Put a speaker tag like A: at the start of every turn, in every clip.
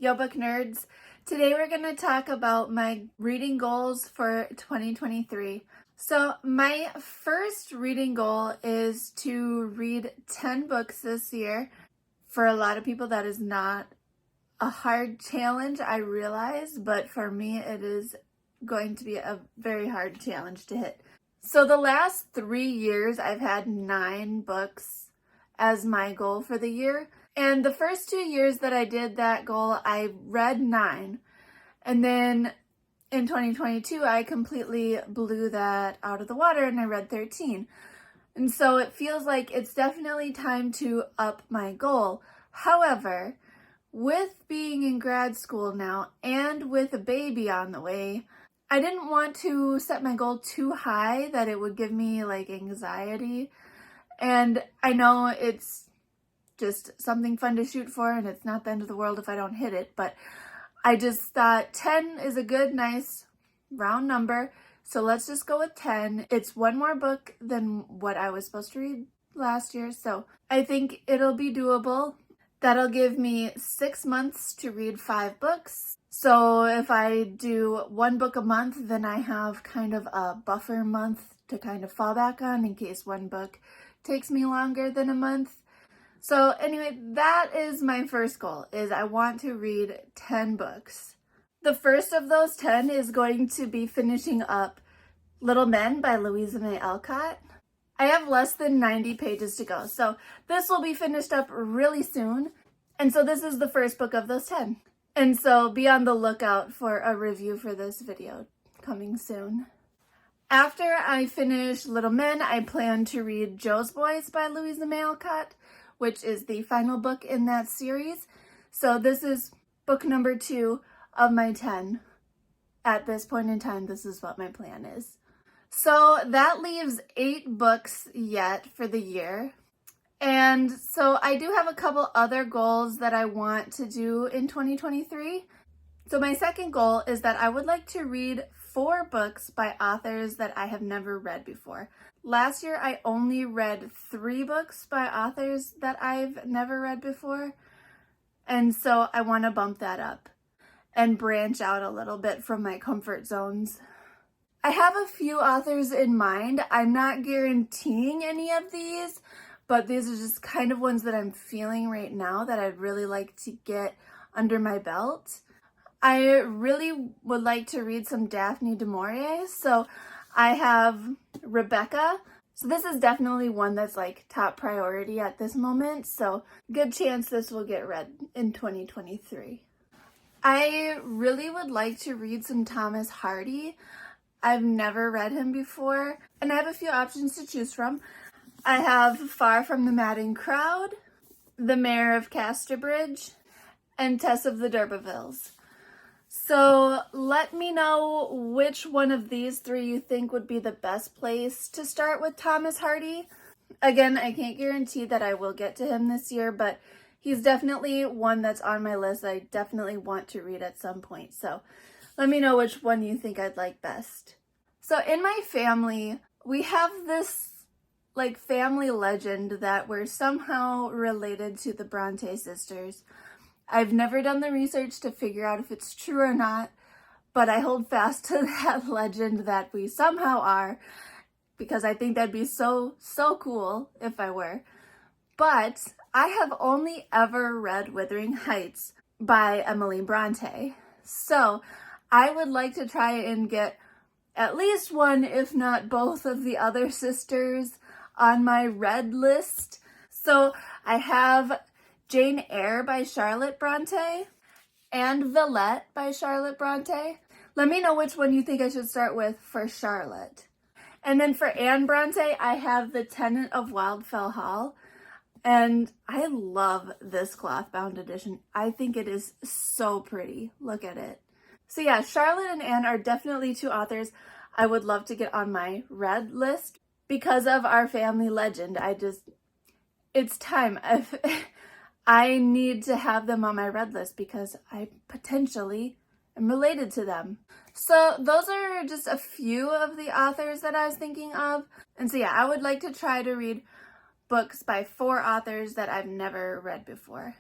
A: Yo, book nerds. Today we're going to talk about my reading goals for 2023. So my first reading goal is to read 10 books this year. For a lot of people, that is not a hard challenge, I realize, but for me, it is going to be a very hard challenge to hit. So the last 3 years, I've had 9 books as my goal for the year. And the first 2 years that I did that goal, I read 9. And then in 2022, I completely blew that out of the water and I read 13. And so it feels like it's definitely time to up my goal. However, with being in grad school now and with a baby on the way, I didn't want to set my goal too high that it would give me like anxiety. And I know it's just something fun to shoot for and it's not the end of the world if I don't hit it, but I just thought 10 is a good, nice round number. So let's just go with 10. It's one more book than what I was supposed to read last year, so I think it'll be doable. That'll give me 6 months to read 5 books. So if I do 1 book a month, then I have kind of a buffer month to kind of fall back on in case one book takes me longer than a month. So anyway, that is my first goal, is I want to read 10 books. The first of those 10 is going to be finishing up Little Men by Louisa May Alcott. I have less than 90 pages to go, so this will be finished up really soon. And so this is the first book of those 10. And so be on the lookout for a review for this video coming soon. After I finish Little Men, I plan to read Jo's Boys by Louisa May Alcott, which is the final book in that series. So this is book number 2 of my 10. At this point in time, this is what my plan is. So that leaves 8 books yet for the year. And so I do have a couple other goals that I want to do in 2023. So my second goal is that I would like to read 4 books by authors that I have never read before. Last year, I only read 3 books by authors that I've never read before. And so I want to bump that up and branch out a little bit from my comfort zones. I have a few authors in mind. I'm not guaranteeing any of these, but these are just kind of ones that I'm feeling right now that I'd really like to get under my belt. I really would like to read some Daphne du Maurier, so I have Rebecca. So this is definitely one that's like top priority at this moment, so good chance this will get read in 2023. I really would like to read some Thomas Hardy. I've never read him before, and I have a few options to choose from. I have Far from the Madding Crowd, The Mayor of Casterbridge, and Tess of the D'Urbervilles. So let me know which one of these 3 you think would be the best place to start with Thomas Hardy. Again, I can't guarantee that I will get to him this year, but he's definitely one that's on my list that I definitely want to read at some point. So let me know which one you think I'd like best. So in my family, we have this like family legend that we're somehow related to the Bronte sisters. I've never done the research to figure out if it's true or not, but I hold fast to that legend that we somehow are, because I think that'd be so cool if I were. But I have only ever read Wuthering Heights by Emily Bronte. So I would like to try and get at least one, if not both, of the other sisters on my read list. So I have Jane Eyre by Charlotte Bronte and Villette by Charlotte Bronte. Let me know which one you think I should start with for Charlotte. And then for Anne Bronte, I have The Tenant of Wildfell Hall. And I love this cloth-bound edition. I think it is so pretty. Look at it. So yeah, Charlotte and Anne are definitely 2 authors I would love to get on my read list because of our family legend. It's time. I need to have them on my read list because I potentially am related to them. So those are just a few of the authors that I was thinking of. And so yeah, I would like to try to read books by 4 authors that I've never read before.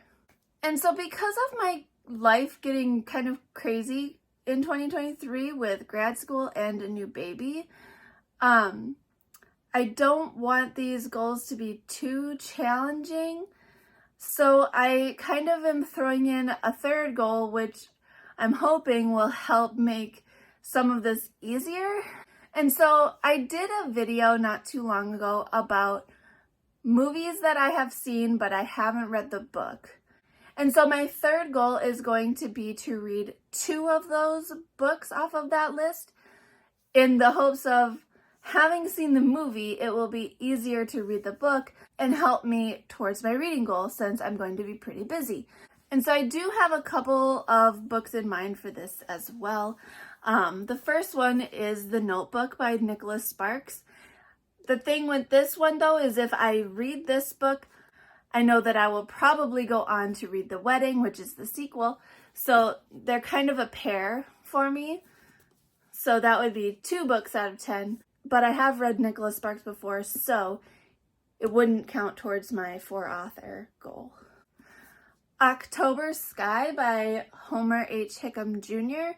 A: And so because of my life getting kind of crazy in 2023 with grad school and a new baby. I don't want these goals to be too challenging, so I kind of am throwing in a third goal, which I'm hoping will help make some of this easier. And so I did a video not too long ago about movies that I have seen, but I haven't read the book. And so my third goal is going to be to read 2 of those books off of that list in the hopes of having seen the movie, it will be easier to read the book and help me towards my reading goal since I'm going to be pretty busy. And so I do have a couple of books in mind for this as well. The first one is The Notebook by Nicholas Sparks. The thing with this one though is if I read this book, I know that I will probably go on to read The Wedding, which is the sequel. So they're kind of a pair for me. So that would be 2 books out of 10. But I have read Nicholas Sparks before, so it wouldn't count towards my 4-author goal. October Sky by Homer H. Hickam Jr.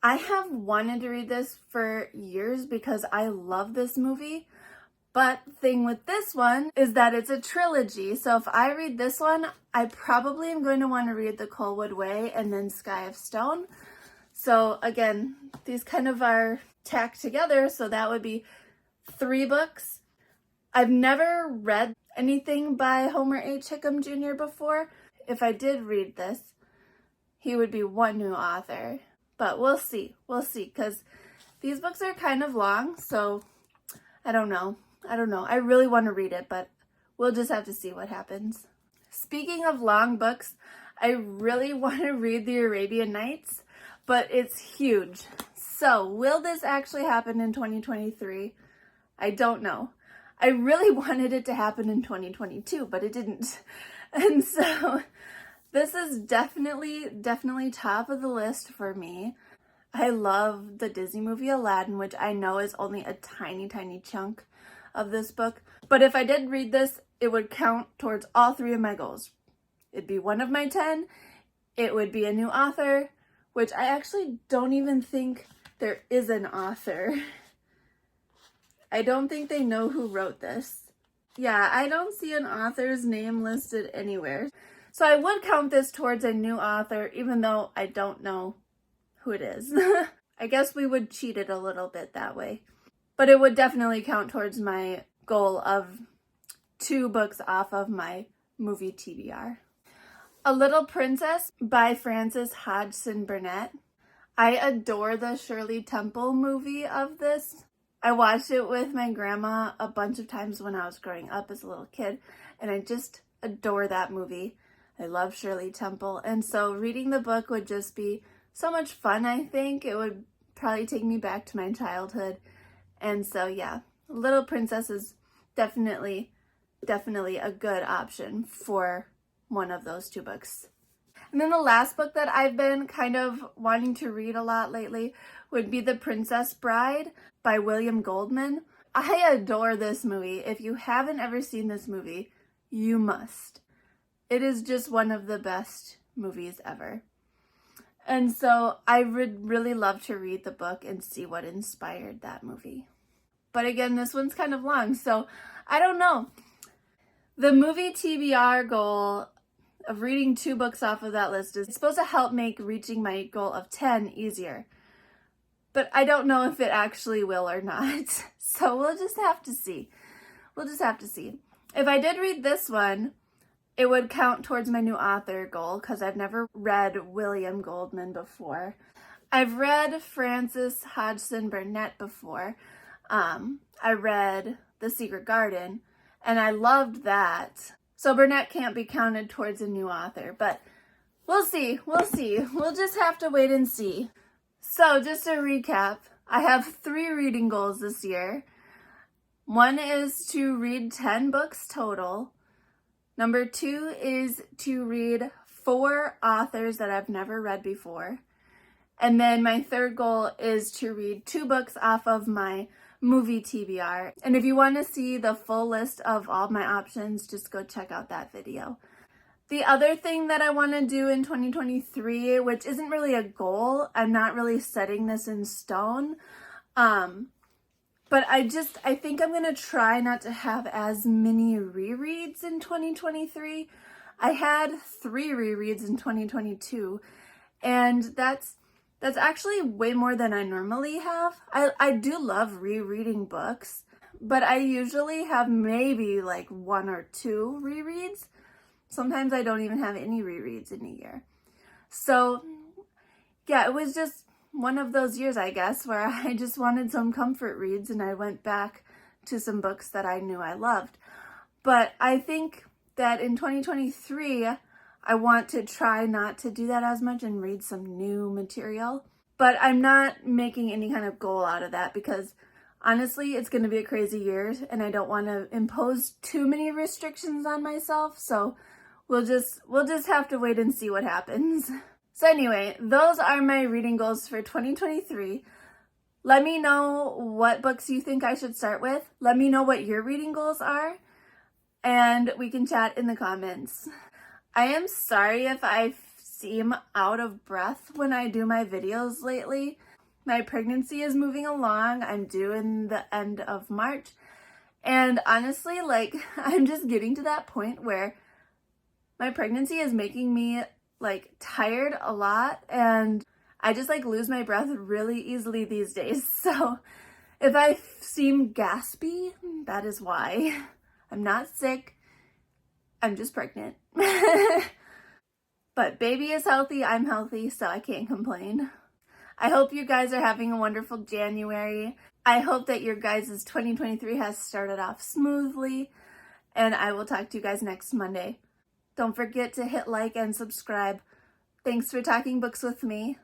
A: I have wanted to read this for years because I love this movie. But the thing with this one is that it's a trilogy. So if I read this one, I probably am going to want to read The Colwood Way and then Sky of Stone. So again, these kind of are tacked together, so that would be 3 books. I've never read anything by Homer H. Hickam Jr. before. If I did read this, he would be one new author. But we'll see, because these books are kind of long, so I don't know. I really want to read it, but we'll just have to see what happens. Speaking of long books, I really want to read The Arabian Nights, but it's huge. So, will this actually happen in 2023? I don't know. I really wanted it to happen in 2022, but it didn't. And so, this is definitely top of the list for me. I love the Disney movie Aladdin, which I know is only a tiny chunk of this book. But if I did read this, it would count towards all 3 of my goals. It'd be one of my 10. It would be a new author, which I actually don't even think there is an author. I don't think they know who wrote this. Yeah, I don't see an author's name listed anywhere. So I would count this towards a new author, even though I don't know who it is. I guess we would cheat it a little bit that way. But it would definitely count towards my goal of 2 books off of my movie TBR. A Little Princess by Frances Hodgson Burnett. I adore the Shirley Temple movie of this. I watched it with my grandma a bunch of times when I was growing up as a little kid, and I just adore that movie. I love Shirley Temple, and so reading the book would just be so much fun, I think. It would probably take me back to my childhood. And so, yeah, Little Princess is definitely a good option for one of those 2 books. And then the last book that I've been kind of wanting to read a lot lately would be The Princess Bride by William Goldman. I adore this movie. If you haven't ever seen this movie, you must. It is just one of the best movies ever. And so I would really love to read the book and see what inspired that movie. But again, this one's kind of long, so I don't know. The movie TBR goal of reading 2 books off of that list is supposed to help make reaching my goal of 10 easier. But I don't know if it actually will or not. So we'll just have to see. If I did read this one, it would count towards my new author goal because I've never read William Goldman before. I've read Frances Hodgson Burnett before. I read The Secret Garden, and I loved that. So Burnett can't be counted towards a new author, but we'll see. We'll just have to wait and see. So just to recap, I have 3 reading goals this year. One is to read 10 books total. Number 2 is to read 4 authors that I've never read before. And then my third goal is to read 2 books off of my movie TBR. And if you want to see the full list of all my options, just go check out that video. The other thing that I want to do in 2023, which isn't really a goal, I'm not really setting this in stone, but I think I'm going to try not to have as many rereads in 2023. I had 3 rereads in 2022, and that's actually way more than I normally have. I do love rereading books, but I usually have maybe like 1 or 2 rereads. Sometimes I don't even have any rereads in a year. So yeah, it was just one of those years, I guess, where I just wanted some comfort reads and I went back to some books that I knew I loved. But I think that in 2023, I want to try not to do that as much and read some new material. But I'm not making any kind of goal out of that because honestly, it's going to be a crazy year and I don't want to impose too many restrictions on myself. So we'll just have to wait and see what happens. So anyway, those are my reading goals for 2023. Let me know what books you think I should start with. Let me know what your reading goals are, and we can chat in the comments. I am sorry if I seem out of breath when I do my videos lately. My pregnancy is moving along. I'm due in the end of March. And honestly, like, I'm just getting to that point where my pregnancy is making me like tired a lot, and I just like lose my breath really easily these days. So if I seem gaspy, that is why. I'm not sick. I'm just pregnant. But baby is healthy, I'm healthy, so I can't complain. I hope you guys are having a wonderful January. I hope that your guys' 2023 has started off smoothly, and I will talk to you guys next Monday. Don't forget to hit like and subscribe. Thanks for talking books with me.